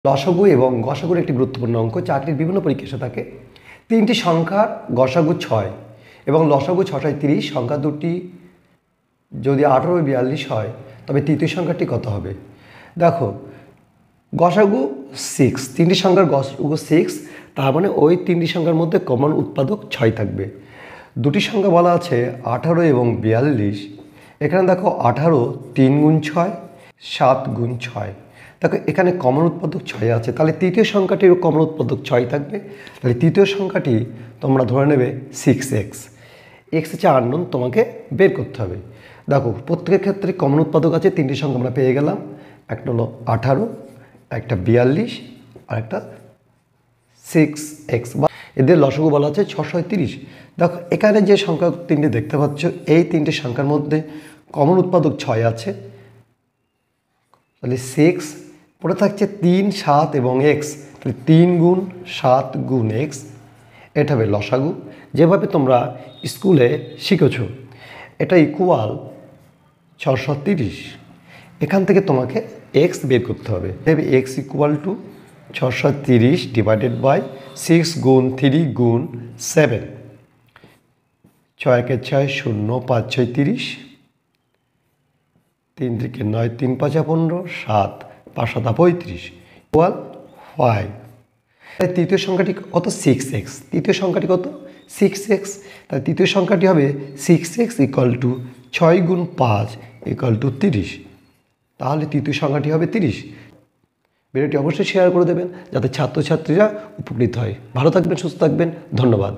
লসাগু এবং গসাগুর একটি গুরুত্বপূর্ণ অঙ্ক চাকরির বিভিন্ন পরীক্ষা এসে থাকে। তিনটি সংখ্যার গসাগু 6 এবং লসাগু 6 × 30 সংখ্যা দুটি যদি 18 ও 42 হয় তবে তৃতীয় সংখ্যাটি কত হবে। দেখো গসাগু 6, তিনটি সংখ্যার গসাগু 6, তার মানে ওই তিনটি সংখ্যার মধ্যে কমন উৎপাদক 6 থাকবে। দুটি সংখ্যা বলা আছে 18 এবং 42। এখানে দেখো 18 3 × 6 7 × 6। দেখো এখানে কমন উৎপাদক 6 আছে, তাহলে তৃতীয় সংখ্যাটিরও কমন উৎপাদক 6 থাকবে। তাহলে তৃতীয় সংখ্যাটি তোমরা ধরে নেবে 6x। x হচ্ছে আননোন, তোমাকে বের করতে হবে। দেখো প্রত্যেকের ক্ষেত্রে কমন উৎপাদক আছে, তিনটি সংখ্যা আমরা পেয়ে গেলাম। একটা হলো 18, একটা 42 আর একটা 6x। এদের লসাগু বলা আছে 630। দেখো এখানে যে সংখ্যা তিনটি দেখতে পাচ্ছ, এই তিনটি সংখ্যার মধ্যে কমন উৎপাদক 6 আছে। তাহলে 6 পড়ে থাকছে 3, 7 এবং x, তাহলে 3 × 7 × x, এটা হবে লসাগু। যেভাবে তোমরা স্কুলে শিখেছো, এটা ইকুয়াল 630। এখান থেকে তোমাকে x বের করতে হবে। তবে x equal to 630 divided by 6 × 3 × 7। 6 × 1 = 6, 0 5 × 6 = 30, 3 × 3 = 9, 3 × 5 = 15, 7 5 × 7 = 35 equal 5। তৃতীয় সংখ্যাটি কত? 6x। তৃতীয় সংখ্যাটি কত? 6x। তাহলে তৃতীয় সংখ্যাটি হবে 6x equal to 6 × 5 equal to 30। তাহলে তৃতীয় সংখ্যাটি হবে 30। ভিডিওটি অবশ্যই শেয়ার করে দেবেন যাতে ছাত্রছাত্রীরা উপকৃত হয়। ভালো থাকবেন, সুস্থ থাকবেন, ধন্যবাদ।